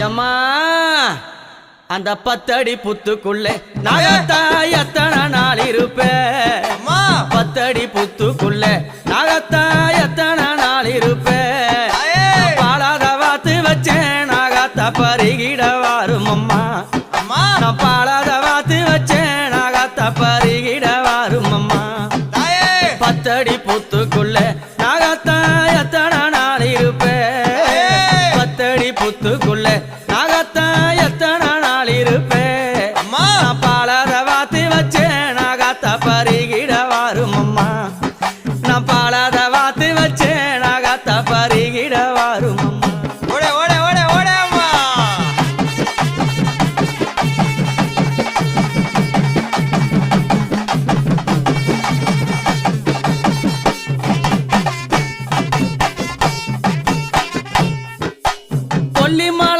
எம்மா அந்த 10 அடி புத்துக்குள்ளே நாகத்தா எத்தனை நாள் இருப்பேன் 10 அடி புத்துக்குள்ளே நாகத்தா எத்தனை நாள் இருப்பேன் பாலாத வாத்து வச்சேன் நாகத்தா பருகிட வாரும் அம்மா நான் பாலாத வாத்து வச்சேன் நாகத்தா பருகிட வாரும் அம்மா 10 அடி புத்துக்குள்ளே நாகத்தா எத்தனை நாள் இருப்பேன் 10 அடி புத்துக்குள்ளே நாகத்தா எத்தனை